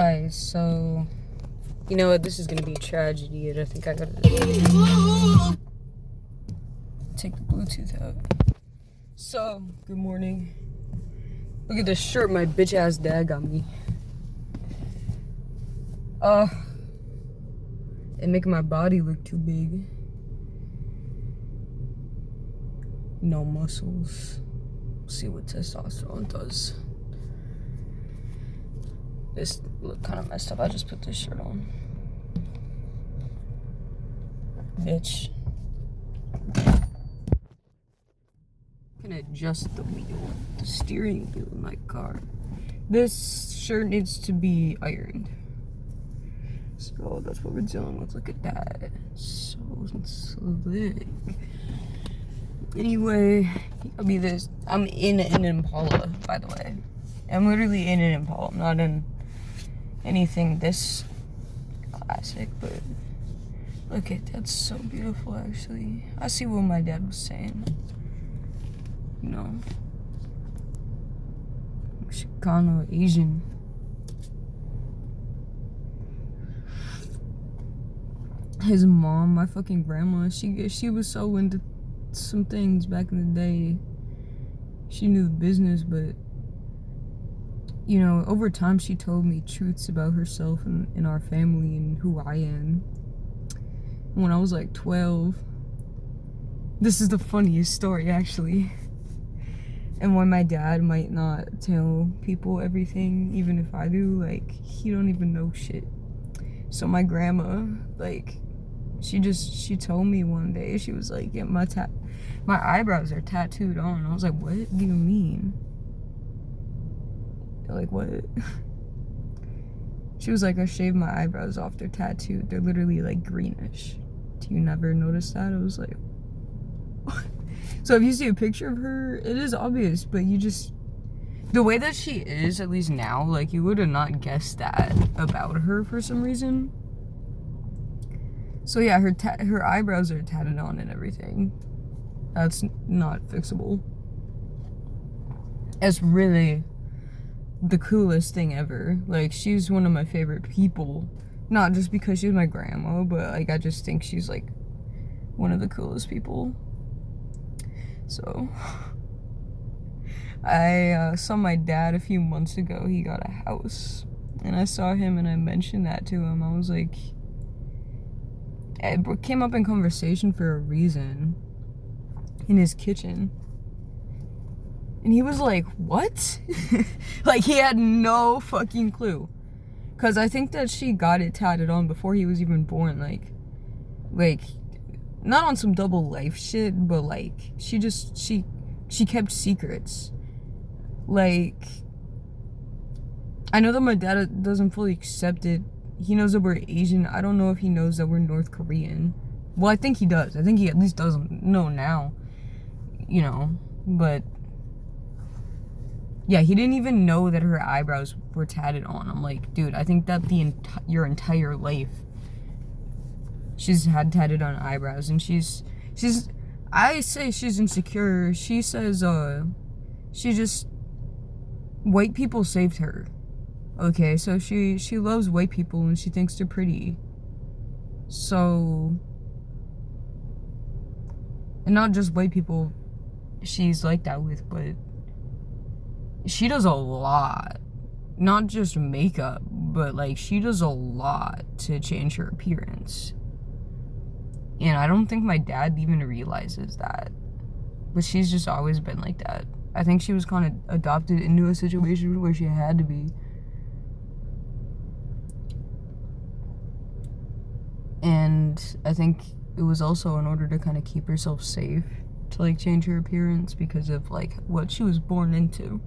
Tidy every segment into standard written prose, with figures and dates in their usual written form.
Alright, so you know what? This is gonna be a tragedy, and I think I gotta take the Bluetooth out. So, good morning. Look at this shirt my bitch ass dad got me. It making my body look too big. No muscles. See what testosterone does. This look kind of messed up. I just put this shirt on. Bitch. Can adjust the wheel, the steering wheel in my car. This shirt needs to be ironed. So that's what we're dealing with. Look at that. So slick. Anyway, I'll be this. I'm in an Impala, by the way. I'm literally in an Impala. I'm not in anything this classic, but look at that's so beautiful. Actually, I see what my dad was saying. You know, Chicano, Asian. His mom, my fucking grandma, she was so into some things back in the day. She knew the business, but you know, over time she told me truths about herself and our family and who I am. When I was like 12, this is the funniest story actually. And when my dad might not tell people everything, even if I do, like, he don't even know shit. So my grandma, like, she told me one day, she was like, yeah, my eyebrows are tattooed on. I was like, what do you mean? Like, what? She was like, I shaved my eyebrows off, they're tattooed. They're literally like greenish. Do you never notice that? I was like, what? So if you see a picture of her, it is obvious, but you just, the way that she is, at least now, like, you would have not guessed that about her for some reason. So yeah, her eyebrows are tatted on and everything. That's not fixable. It's really the coolest thing ever. Like, she's one of my favorite people. Not just because she's my grandma, but like, I just think she's like one of the coolest people. So I saw my dad a few months ago. He got a house, and I saw him and I mentioned that to him. I was like, it came up in conversation for a reason in his kitchen. And he was like, what? Like, he had no fucking clue. Because I think that she got it tatted on before he was even born. Like, not on some double life shit, but like, she kept secrets. Like, I know that my dad doesn't fully accept it. He knows that we're Asian. I don't know if he knows that we're North Korean. Well, I think he does. I think he at least doesn't know now. You know, but yeah, he didn't even know that her eyebrows were tatted on. I'm like, dude, I think that your entire life she's had tatted on eyebrows, and I say she's insecure. She says she just, white people saved her. Okay, so she loves white people and she thinks they're pretty. So, and not just white people she's like that with, but she does a lot. Not just makeup, but like, she does a lot to change her appearance. And I don't think my dad even realizes that. But she's just always been like that. I think she was kind of adopted into a situation where she had to be. And I think it was also in order to kind of keep herself safe to like change her appearance because of like what she was born into.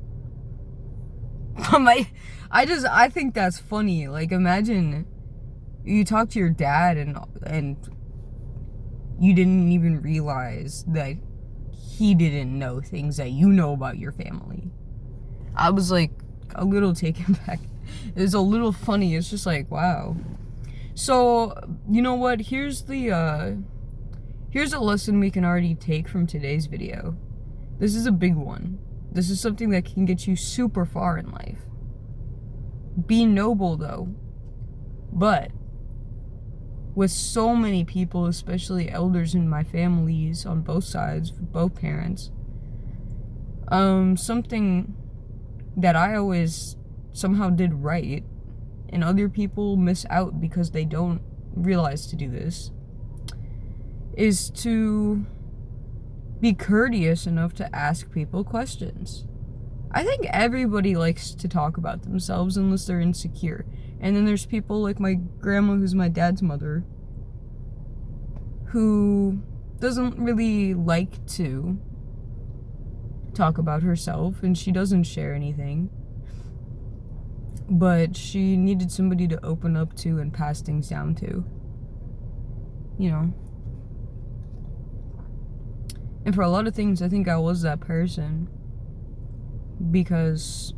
I think that's funny. Like, imagine you talk to your dad and you didn't even realize that he didn't know things that you know about your family. I was like a little taken back. It was a little funny. It's just like, wow. So, you know what? Here's a lesson we can already take from today's video. This is a big one. This is something that can get you super far in life. Be noble though. But with so many people, especially elders in my families on both sides, both parents, something that I always somehow did right, and other people miss out because they don't realize to do this, is to be courteous enough to ask people questions. I think everybody likes to talk about themselves unless they're insecure. And then there's people like my grandma, who's my dad's mother, who doesn't really like to talk about herself, and she doesn't share anything. But she needed somebody to open up to and pass things down to. You know. And for a lot of things, I think I was that person. Because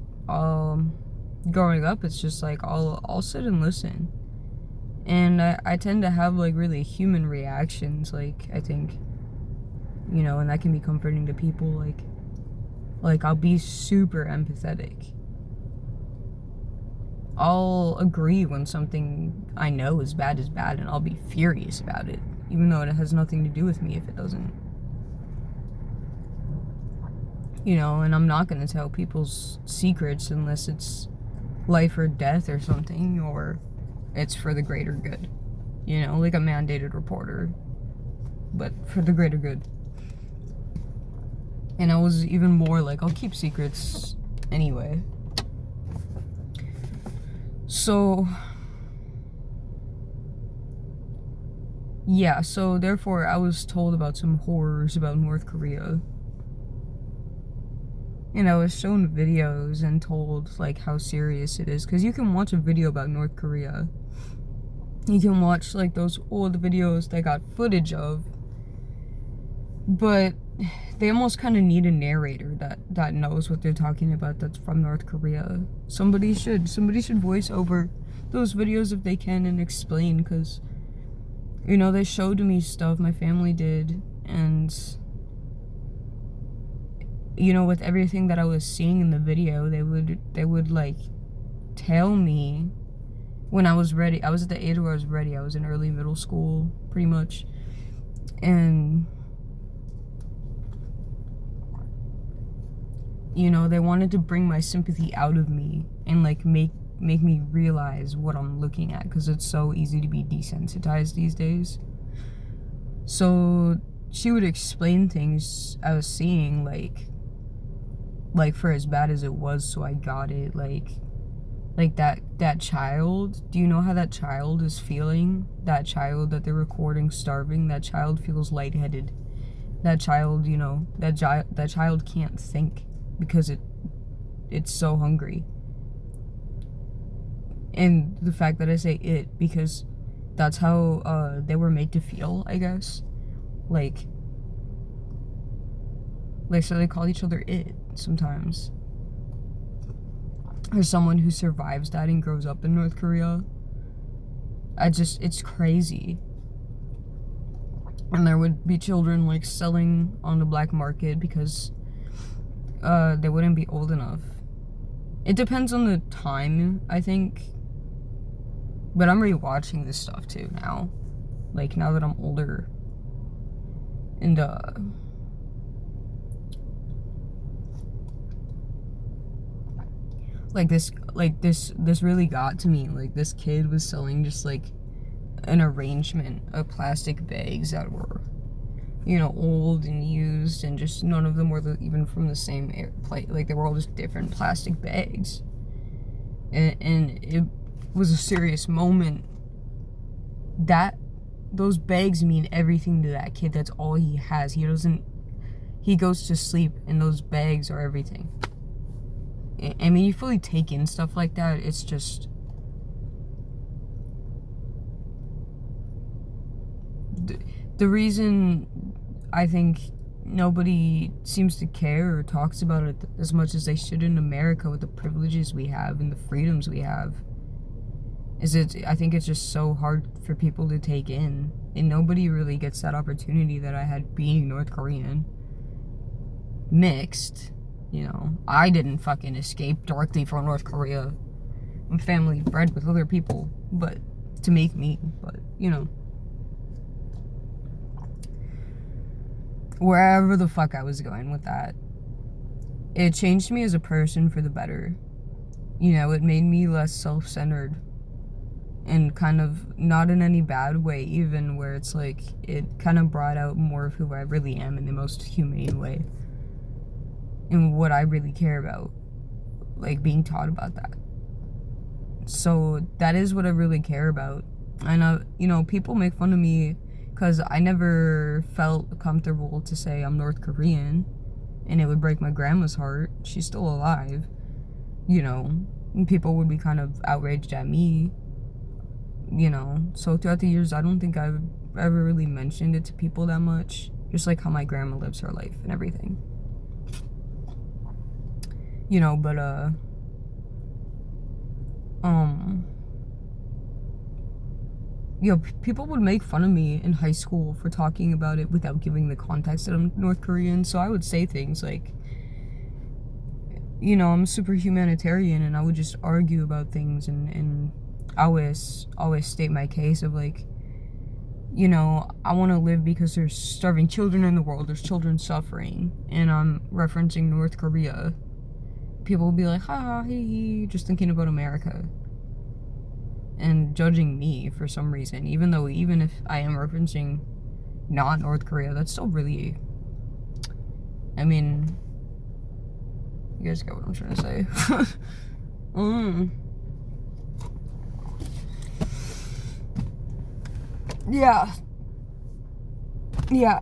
growing up, it's just like I'll sit and listen, and I tend to have like really human reactions, like I think, you know, and that can be comforting to people. Like I'll be super empathetic. I'll agree when something I know is bad, and I'll be furious about it, even though it has nothing to do with me if it doesn't. You know, and I'm not going to tell people's secrets unless it's life or death or something, or it's for the greater good. You know, like a mandated reporter, but for the greater good. And I was even more like, I'll keep secrets anyway. So, yeah, so therefore I was told about some horrors about North Korea. And I was shown videos and told like how serious it is, because you can watch a video about North Korea. You can watch like those old videos they got footage of, but they almost kind of need a narrator that knows what they're talking about, that's from North Korea. Somebody should voice over those videos if they can and explain, because, you know, they showed me stuff, my family did, and, you know, with everything that I was seeing in the video, they would like tell me when I was ready. I was at the age where I was ready. I was in early middle school, pretty much, and, you know, they wanted to bring my sympathy out of me and like make me realize what I'm looking at, because it's so easy to be desensitized these days. So she would explain things I was seeing, like for as bad as it was, so I got it, like that child, do you know how that child is feeling? That child that they're recording starving, that child feels lightheaded. That child, you know, that child can't think because it's so hungry. And the fact that I say it, because that's how they were made to feel, I guess. Like so they call each other it sometimes. There's someone who survives that and grows up in North Korea. It's crazy. And there would be children like selling on the black market because they wouldn't be old enough. It depends on the time, I think. But I'm rewatching this stuff too now. Like now that I'm older. And this really got to me. Like this kid was selling just like an arrangement of plastic bags that were, you know, old and used, and just none of them were even from the same plate. Like they were all just different plastic bags, and it was a serious moment. That those bags mean everything to that kid. That's all he has. He goes to sleep and those bags are everything. I mean, you fully take in stuff like that. It's just the reason I think nobody seems to care or talks about it as much as they should in America, with the privileges we have and the freedoms we have, is I think it's just so hard for people to take in, and nobody really gets that opportunity that I had being North Korean. Mixed, you know. I didn't fucking escape directly from North Korea. family bred with other people, but to make me, but you know, wherever the fuck I was going with that, it changed me as a person for the better. You know, it made me less self-centered, and kind of not in any bad way, even, where it's like it kind of brought out more of who I really am in the most humane way, and what I really care about, like being taught about that. So that is what I really care about. And you know, people make fun of me because I never felt comfortable to say I'm North Korean, and it would break my grandma's heart. She's still alive, you know, and people would be kind of outraged at me, you know. So throughout the years, I don't think I've ever really mentioned it to people that much, just like how my grandma lives her life and everything, you know. But you know, people would make fun of me in high school for talking about it without giving the context that I'm North Korean. So I would say things like, you know, I'm super humanitarian, and I would just argue about things, and always state my case of like, you know, I want to live because there's starving children in the world, there's children suffering, and I'm referencing North Korea. People will be like, ha, he, just thinking about America and judging me for some reason, even though, even if I am referencing not North Korea, that's still really, I mean, you guys get what I'm trying to say. Yeah,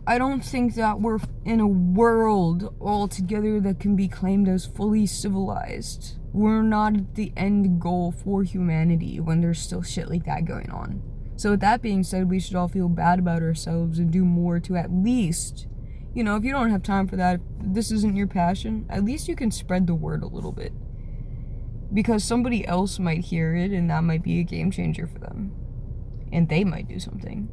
I don't think that we're in a world altogether that can be claimed as fully civilized. We're not the end goal for humanity when there's still shit like that going on. So with that being said, we should all feel bad about ourselves and do more to at least, you know, if you don't have time for that, if this isn't your passion, at least you can spread the word a little bit. Because somebody else might hear it, and that might be a game changer for them. And they might do something.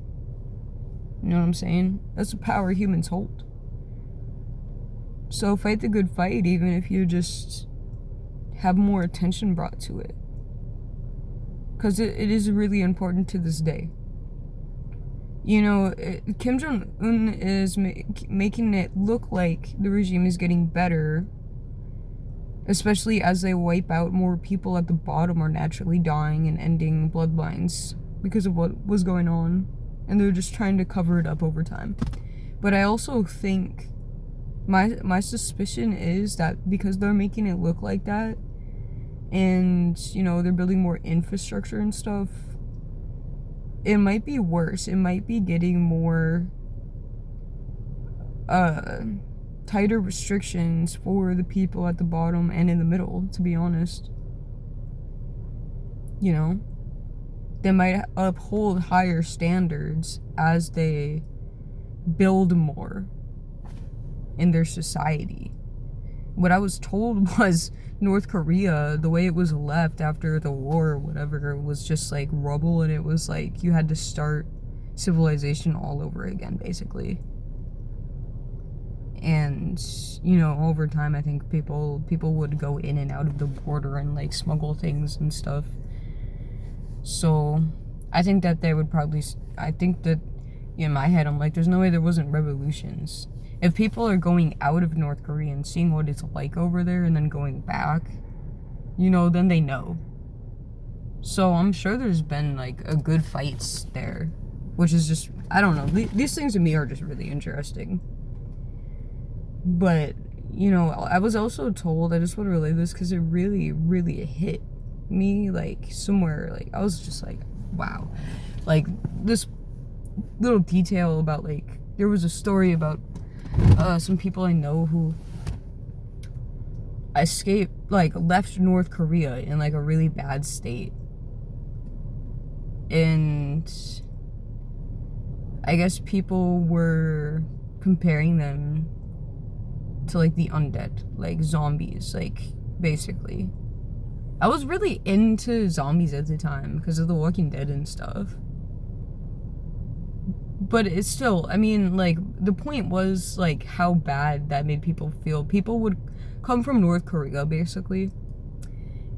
You know what I'm saying? That's the power humans hold. So fight the good fight, even if you just have more attention brought to it. Because it is really important to this day. You know, Kim Jong-un is making it look like the regime is getting better, especially as they wipe out more people at the bottom are naturally dying and ending bloodlines because of what was going on. And they're just trying to cover it up over time. But I also think my suspicion is that because they're making it look like that, and, you know, they're building more infrastructure and stuff, it might be worse. It might be getting more tighter restrictions for the people at the bottom and in the middle, to be honest. You know? They might uphold higher standards as they build more in their society. What I was told was North Korea, the way it was left after the war or whatever, was just like rubble, and it was like you had to start civilization all over again, basically. And, you know, over time, I think people would go in and out of the border and like smuggle things and stuff. So I think that they would probably, I think that in my head, I'm like, there's no way there wasn't revolutions. If people are going out of North Korea and seeing what it's like over there and then going back, you know, then they know. So I'm sure there's been like a good fights there, which is just, I don't know, these things to me are just really interesting. But, you know, I was also told, I just want to relay this because it really, really hit me, like, somewhere, like, I was just like, wow. Like, this little detail about, like, there was a story about some people I know who escaped, like, left North Korea in, like, a really bad state. And I guess people were comparing them to, like, the undead, like, zombies, like, basically. I was really into zombies at the time because of The Walking Dead and stuff. But it's still, I mean, like, the point was, like, how bad that made people feel. People would come from North Korea, basically,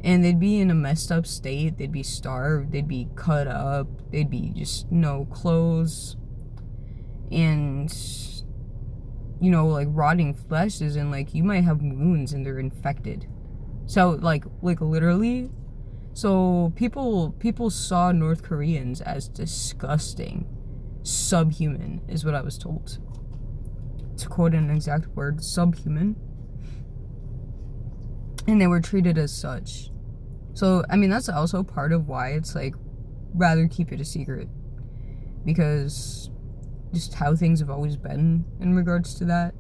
And they'd be in a messed up state. They'd be starved. They'd be cut up. They'd be just no clothes. And, you know, like rotting fleshes, and like you might have wounds and they're infected. So like literally. So people saw North Koreans as disgusting, subhuman is what I was told. To quote an exact word, subhuman. And they were treated as such. So, I mean, that's also part of why it's like, rather keep it a secret. Because just how things have always been in regards to that.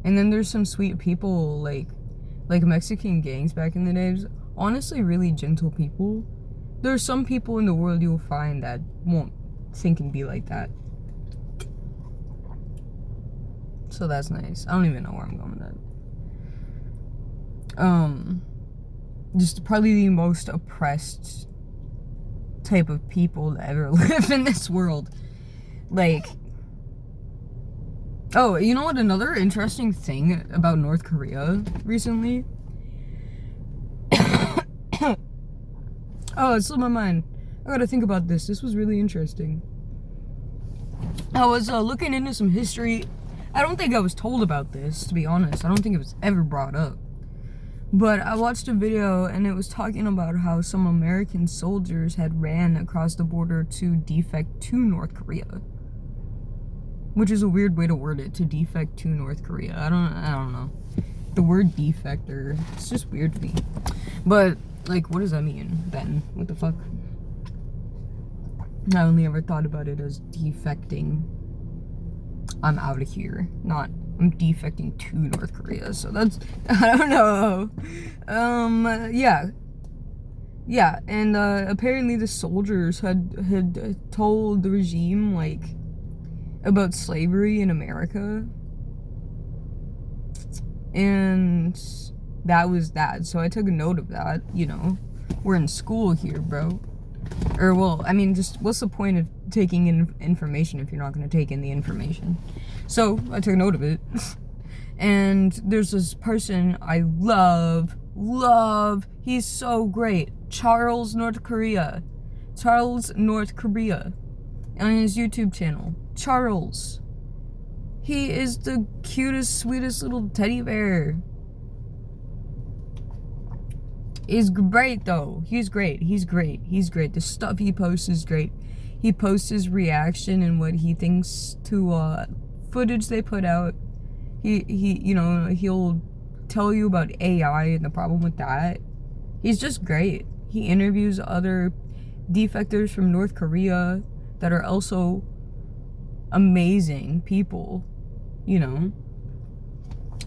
And then there's some sweet people, like Mexican gangs back in the days. Honestly, really gentle people. There are some people in the world you'll find that won't think and be like that. So that's nice. I don't even know where I'm going with that. Just probably the most oppressed type of people to ever live in this world. Like, oh, you know what? Another interesting thing about North Korea recently. Oh, it slipped my mind. I gotta think about this. This was really interesting. I was looking into some history. I don't think I was told about this, to be honest. I don't think it was ever brought up. But I watched a video and it was talking about how some American soldiers had ran across the border to defect to North Korea. Which is a weird way to word it, to defect to North Korea. I don't know. The word defector, it's just weird to me. But, like, what does that mean then? What the fuck? I only ever thought about it as defecting. I'm out of here. Not, I'm defecting to North Korea. So that's, I don't know. Yeah. Yeah, and apparently the soldiers had told the regime, like, about slavery in America. And that was that. So I took a note of that, you know. We're in school here, bro. Or, well, I mean, just what's the point of taking in information if you're not going to take in the information? So I took note of it. And there's this person I love. He's so great. Charles, North Korea. On his YouTube channel. Charles. He is the cutest, sweetest little teddy bear. He's great, though. He's great. The stuff he posts is great. He posts his reaction and what he thinks to footage they put out. He you know, he'll tell you about AI and the problem with that. He's just great. He interviews other defectors from North Korea that are also amazing people, you know,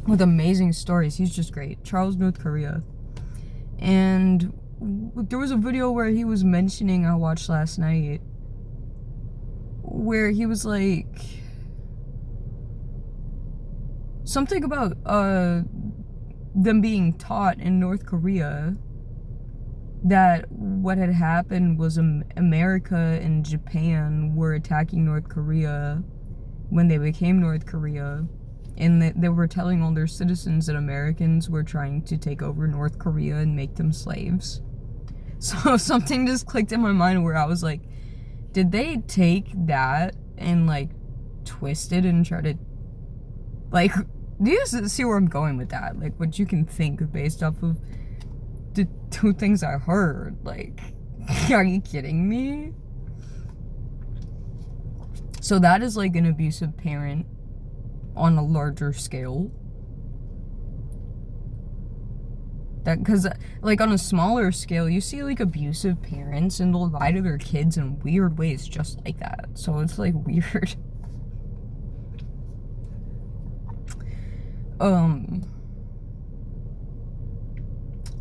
with amazing stories. He's just great. Charles, North Korea. And there was a video where he was mentioning, I watched last night, where he was like something about them being taught in North Korea that what had happened was America and Japan were attacking North Korea when they became North Korea, and they were telling all their citizens that Americans were trying to take over North Korea and make them slaves. So something just clicked in my mind where I was like, did they take that and like twist it and try to, like, do you see where I'm going with that? Like, what you can think based off of the two things I heard. Like, are you kidding me? So that is like an abusive parent on a larger scale. That, because like on a smaller scale, you see like abusive parents and they'll lie to their kids in weird ways just like that. So it's like weird.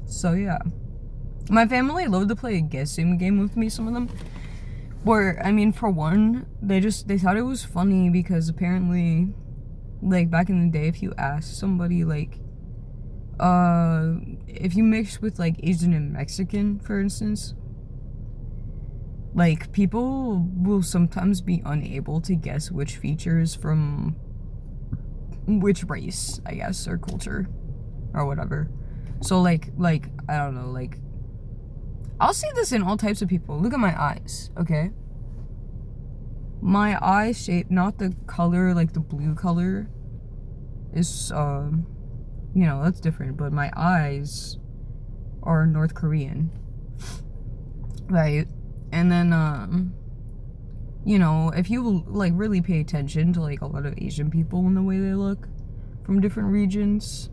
So yeah, my family loved to play a guessing game with me, some of them, where, I mean, for one, they thought it was funny because apparently, like, back in the day, if you asked somebody, like, if you mix with, like, Asian and Mexican, for instance, like, people will sometimes be unable to guess which features from which race, I guess, or culture, or whatever. So, like, I don't know, like, I'll see this in all types of people. Look at my eyes, okay? My eye shape, not the color, like the blue color, is, you know, that's different. But my eyes are North Korean, right? And then, you know, if you, like, really pay attention to, like, a lot of Asian people and the way they look from different regions,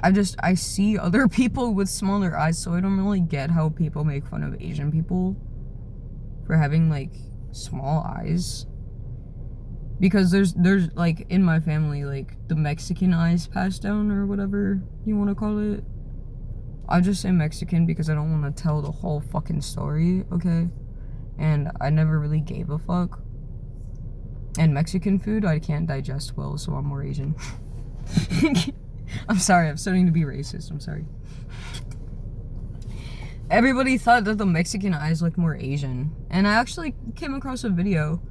I see other people with smaller eyes, so I don't really get how people make fun of Asian people for having, like, small eyes. Because there's like, in my family, like, the Mexican eyes passed down, or whatever you want to call it. I just say Mexican because I don't want to tell the whole fucking story, okay? And I never really gave a fuck. And Mexican food I can't digest well, so I'm more Asian. I'm sorry, I'm starting to be racist, I'm sorry. Everybody thought that the Mexican eyes looked more Asian. And I actually came across a video.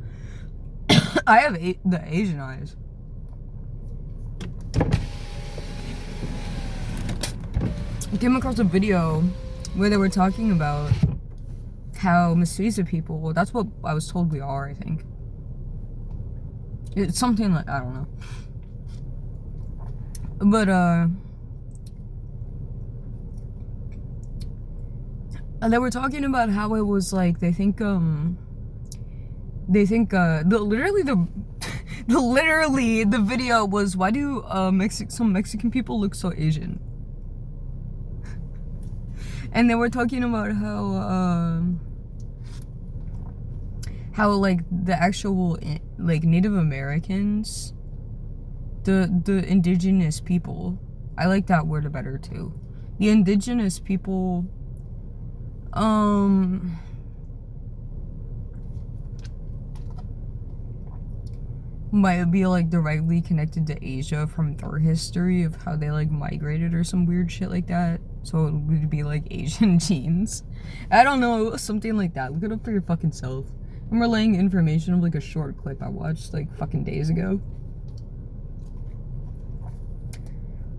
I have the Asian eyes. I came across a video where they were talking about how mestizo people, well, that's what I was told we are, I think. It's something like, I don't know. But, they were talking about how it was like, they think literally the video was, why do some Mexican people look so Asian? And they were talking about how like the actual, like, Native Americans, the indigenous people, I like that word better too. The indigenous people, might be, like, directly connected to Asia from their history of how they, like, migrated or some weird shit like that. So it would be, like, Asian genes. I don't know, it was something like that. Look it up for your fucking self. I'm relaying information of, like, a short clip I watched, like, fucking days ago.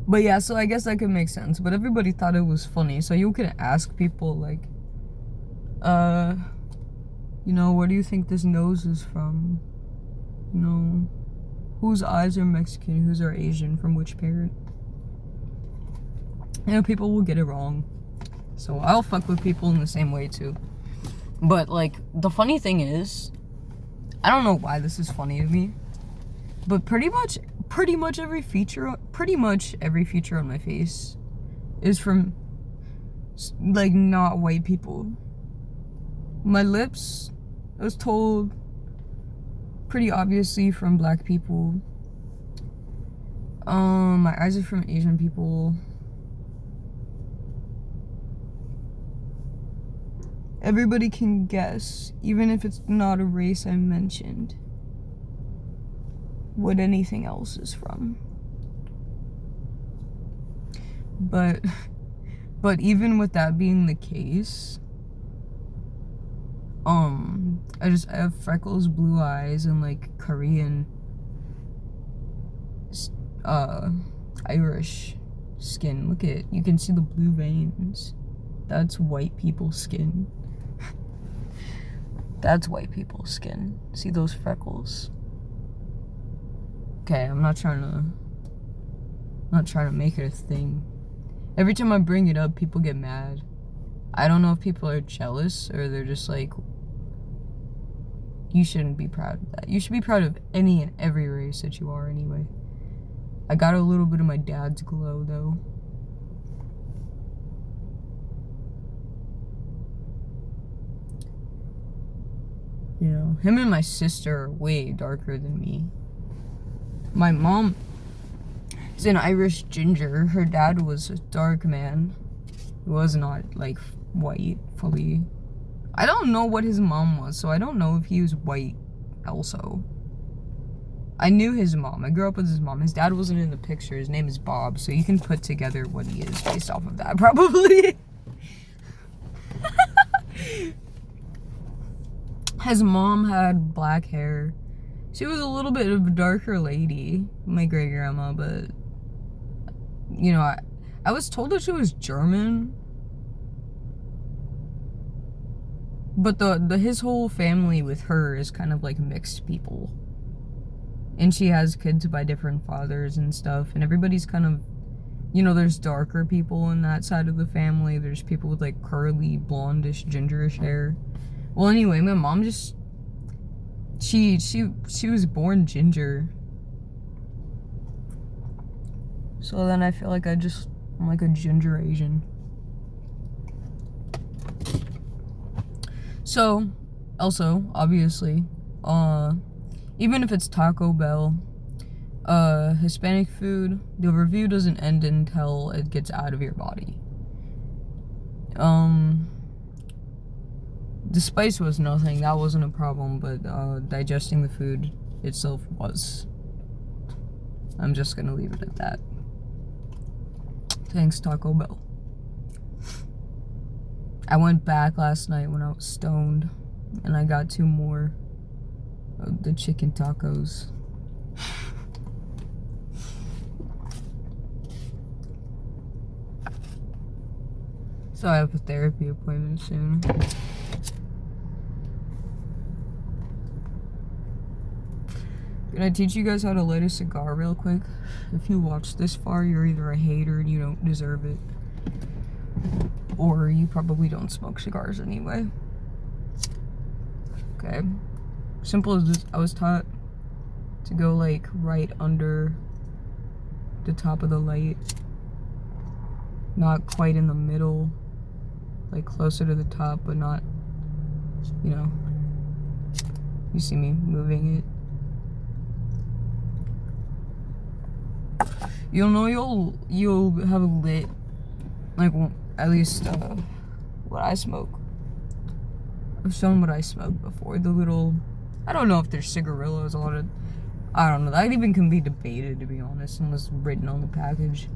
But yeah, so I guess that could make sense. But everybody thought it was funny. So you could ask people, like, you know, where do you think this nose is from? You know, whose eyes are Mexican, whose are Asian, from which parent? You know, people will get it wrong. So I'll fuck with people in the same way too. But, like, the funny thing is, I don't know why this is funny to me, but pretty much every feature on my face is from, like, not white people. My lips, I was told, pretty obviously from black people. My eyes are from Asian people. Everybody can guess, even if it's not a race I mentioned, what anything else is from. But even with that being the case, I have freckles, blue eyes, and, like, Korean, Irish skin. Look at, you can see the blue veins. That's white people's skin. That's white people's skin. See those freckles? Okay, I'm not trying to make it a thing. Every time I bring it up, people get mad. I don't know if people are jealous or they're just like, you shouldn't be proud of that. You should be proud of any and every race that you are anyway. I got a little bit of my dad's glow though. You know, him and my sister are way darker than me. My mom is an Irish ginger. Her dad was a dark man. He was not, like, white fully. I don't know what his mom was, so I don't know if he was white also. I knew his mom. I grew up with his mom. His dad wasn't in the picture. His name is Bob, so you can put together what he is based off of that, probably. His mom had black hair. She was a little bit of a darker lady, my great grandma, but, you know, I was told that she was German. But the his whole family with her is kind of like mixed people. And she has kids by different fathers and stuff. And everybody's kind of, there's darker people in that side of the family. There's people with like curly, blondish, gingerish hair. Well, anyway, my mom just, she was born ginger. So then I feel like I'm like a ginger Asian. So, also, obviously, even if it's Taco Bell, Hispanic food, the review doesn't end until it gets out of your body. The spice was nothing, that wasn't a problem, but digesting the food itself was. I'm just gonna leave it at that. Thanks, Taco Bell. I went back last night when I was stoned, and I got 2 more of the chicken tacos. So I have a therapy appointment soon. Can I teach you guys how to light a cigar real quick? If you watch this far, you're either a hater and you don't deserve it, or you probably don't smoke cigars anyway. Okay. Simple as this. I was taught to go like right under the top of the light. Not quite in the middle. Like closer to the top, but not, you see me moving it. You'll know you'll have a lit, like, at least what I smoke. I've shown what I smoke before. The little, I don't know if there's cigarillos, I don't know. That even can be debated, to be honest, unless written on the package.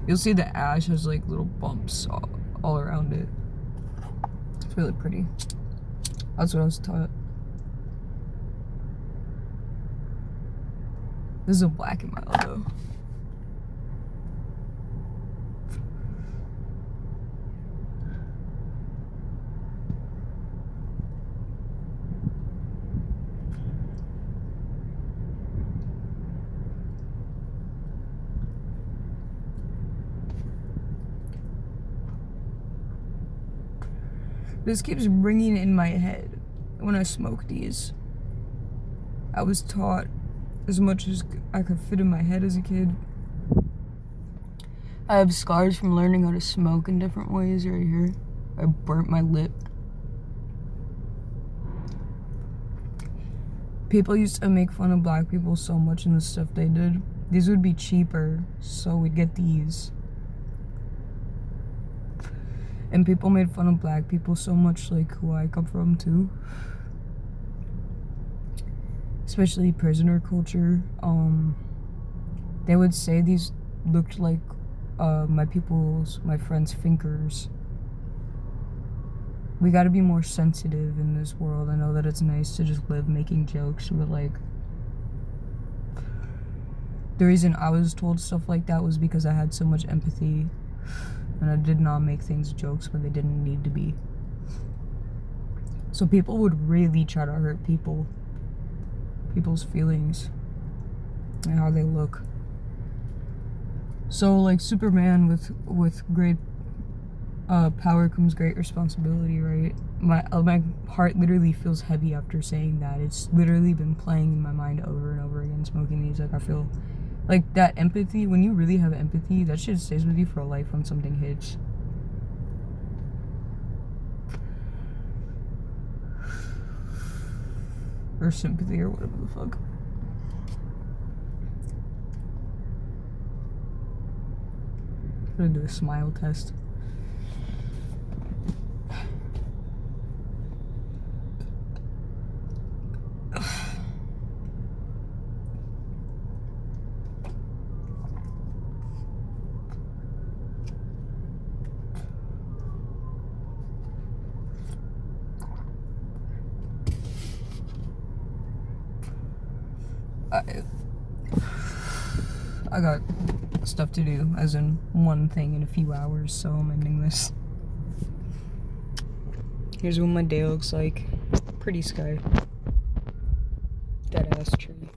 You'll see the ash has like little bumps all around it. It's really pretty. That's what I was taught. This is a black and mild though. This keeps ringing in my head when I smoke these. I was taught as much as I could fit in my head as a kid. I have scars from learning how to smoke in different ways right here. I burnt my lip. People used to make fun of black people so much in the stuff they did. These would be cheaper, so we'd get these. And people made fun of black people so much, like who I come from too. Especially prisoner culture. They would say these looked like my friends' fingers. We gotta be more sensitive in this world. I know that it's nice to just live making jokes, but like, the reason I was told stuff like that was because I had so much empathy. And I did not make things jokes when they didn't need to be. So people would really try to hurt people's feelings, and how they look. So like Superman, with great power comes great responsibility, right? My heart literally feels heavy after saying that. It's literally been playing in my mind over and over again, smoking these. Like, I feel like that empathy, when you really have empathy, that shit stays with you for life when something hits. Or sympathy, or whatever the fuck. I'm gonna do a smile test. I got stuff to do, as in one thing in a few hours, so I'm ending this. Here's what my day looks like. Pretty sky. Dead ass tree.